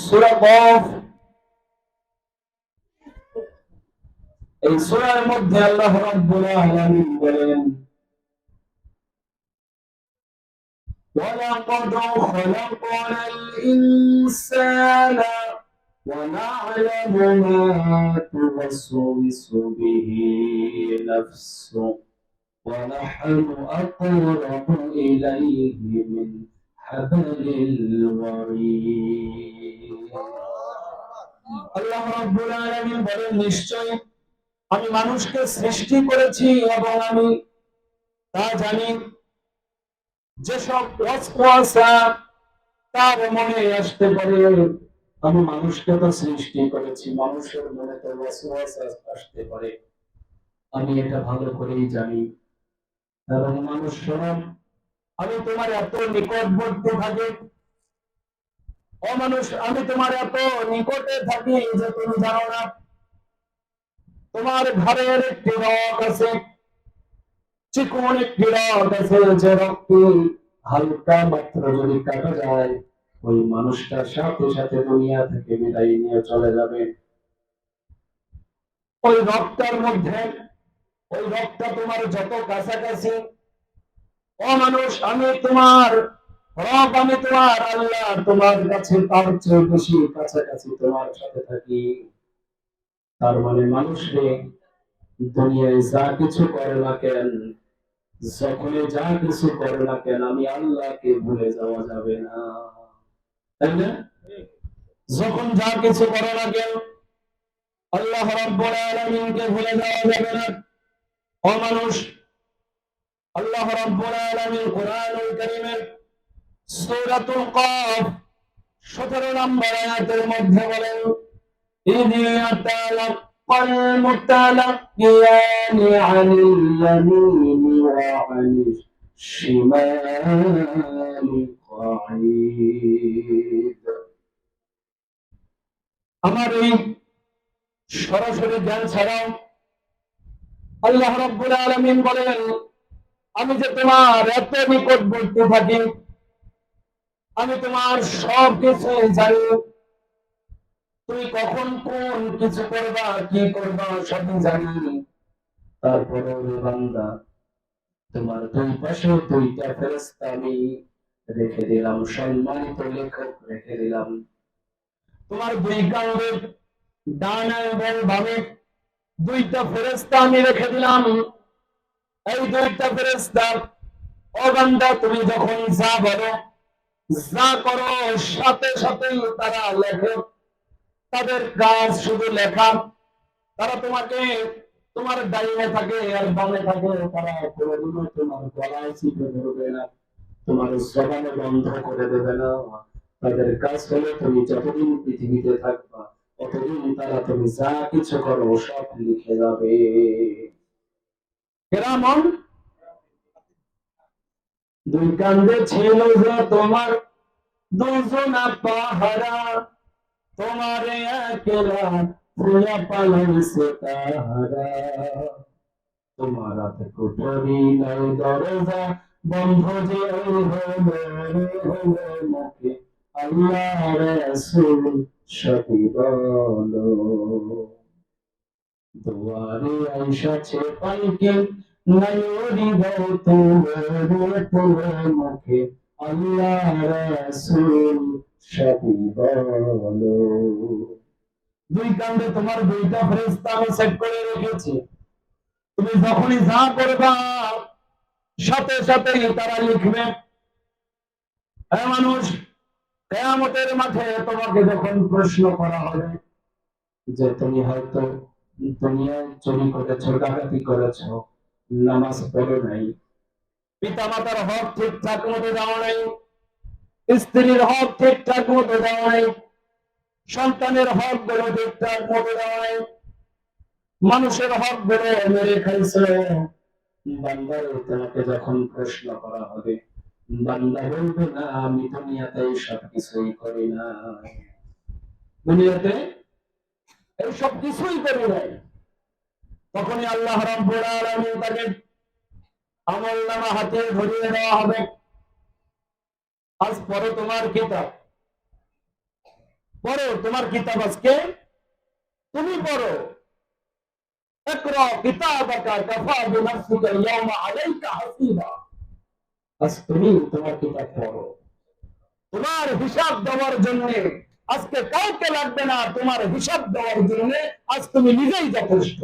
সূরা কফ, এই সূরার মধ্যে আল্লাহ রাব্বুল আলামিন বলেন, ওয়ালাকাদ খলাকনাল ইনসানা ওয়া না'লামু মা তুওয়াসওয়িসু বিহি নাফসুহু ওয়া নাহনু আকরাবু ইলাইহি মিন হাবলিল ওয়ারিদ। আল্লাহ রাব্বুল আলামিন বলেন, নিশ্চয় আমি মানুষকে সৃষ্টি করেছি এবং আমি তা জানি। যেসব ওয়াসওয়াসা তার মনে আসতে পারে, আমি মানুষকে তো সৃষ্টি করেছি, মানুষের মনে তো ওয়াসওয়াসা আসতে পারে, আমি এটা ভালো করেই জানি। এবং মানুষ শোনো, আমি তোমার এত নিকটবর্তী থাকি, ও মানুষ, আমি তোমার এত নিকটে থাকি যে তুমি জানো না। তোমার ঘরের একটি রক আছে, চিকন একটি রক আছে, যে রকটি হালকা মাত্র যদি কাটা যায়, ওই মানুষটার সাথে সাথে দুনিয়া থেকে বিদায় নিয়ে চলে যাবে। ওই রক্তটার মধ্যে, ওই রক্তটা তোমার যত কাছাকাছি, ও মানুষ, আমি তোমার রব, আমি তোমার আল্লাহ তোমার কাছে তার চেয়ে বেশি কাছাকাছি তোমার সাথে থাকি। তার মানে মানুষ রে, দুনিয়ায় যা কিছু করে না কেন, যখনই যা কিছু করে না কেন, আমি আল্লাহকে ভুলে যাওয়া যাবে না, তাই না? যখন যা কিছু করে না কেন, আল্লাহ রাব্বুল আলামিনকে ভুলে যাওয়া যাবে না। ও মানুষ, আল্লাহ রাব্বুল আলামিন কোরআনুল কারীমের সূরাতুল কফ 17 নম্বর আয়াতের মধ্যে বলেন, ইযি ইয়াতালাক্কাল মুতালাক্কিয়ানি আনিল ইয়ামিনি ওয়া আনিশ শিমালি কাঈদ। আমার এই সরাসরি জ্ঞান ছাড়াও আল্লাহ রাব্বুল আলামিন বলেন, আমি যে তোমার এত নিকটবর্তী থাকি, আমি তোমার সব কিছু জানি। তুমি কখন কোন কিছু করবা, কি করবা, সবই জানি। তারপরে বান্দা, তোমার দুই পাশে দুইটা ফেরেশতা আমি রেখে দিলাম, সম্মানিত লেখক রেখে দিলাম। তোমার দুই কাঁধের ডানে এবং বামে দুইটা ফেরেশতা আমি রেখে দিলাম। এই দুইটা ফেরেশতা, ও বান্দা, তুমি যখন যা বলো, যা করো, সাথে সাথেই তারা লেখে। তাদের কাজ শুধু লেখা। তারা তোমাকে, তোমার ডাইনে থাকে আর বামে থাকে, তারা কোনোদিনও তোমার গলায় চিপে ধরবে না, তোমার জবানে বন্ধ করে দেবে না। তাদের কাজ হলো, তুমি যতদিন পৃথিবীতে থাকবা ততদিন তারা তুমি যা কিছু করো সব লিখে যাবে। কেরামন। দুই কান্দে ছিল যে তোমার দুজনা পাহারা, তোমার একলা ফুয়া পালন সে তাহারা। তোমার হাতে কুঠরি নাই দরজা, বন্ধ যে হলো মুখে আল্লাহ রাসূল সবই বলো। দুয়ারে আইসাছে পালকে, নাই হৃদয় তোমার মুখে আল্লাহ রাসূল সবই বলো। দুই কান্দে তোমার দুইটা ফেরেশতা আমি সেট করে রেখেছি। তুমি যখনই যা করবা, সাথে সাথেই তারা লিখবে। হ্যাঁ মানুষ, কিয়ামতের মাঠে তোমাকে যখন প্রশ্ন করা হবে যে তুমি হয়তো দুনিয়ায় চুরি করেছো, ডাকাতি করেছো, নামাজ পড়ো নাই, পিতা মাতার হক ঠিকঠাক মতো দেওয়া নাই, স্ত্রীর হক ঠিকঠাক মতো দেওয়া নাই, সন্তানের হক গুলো ঠিকঠাক মতো দেওয়া নাই, মানুষের হক গুলো মেরে খাইছে, বান্দার তোমাকে যখন প্রশ্ন করা হবে, বান্দা বলবে না আমি দুনিয়াতে সব কিছুই করি না, দুনিয়াতে এই সব কিছুই করি নাই। তখনই আল্লাহ রাব্বুল আলামিন তাকে আমলনামা হাতে ধরিয়ে দেওয়া হবে। আজ পড়ো তোমার কিতাব, পড়ো তোমার কিতাব আজকে তুমি পড়ো। ইকরা কিতাবাকা কাফা বিনাফসিকা আল-ইয়াওমা আলাইকা হাসিবা। আজ তুমি তোমার কিতাব পড়ো, তোমার হিসাব দেওয়ার জন্য আজকে কাউকে লাগবে না, তোমার হিসাব দেওয়ার জন্য আজ তুমি নিজেই যথেষ্ট।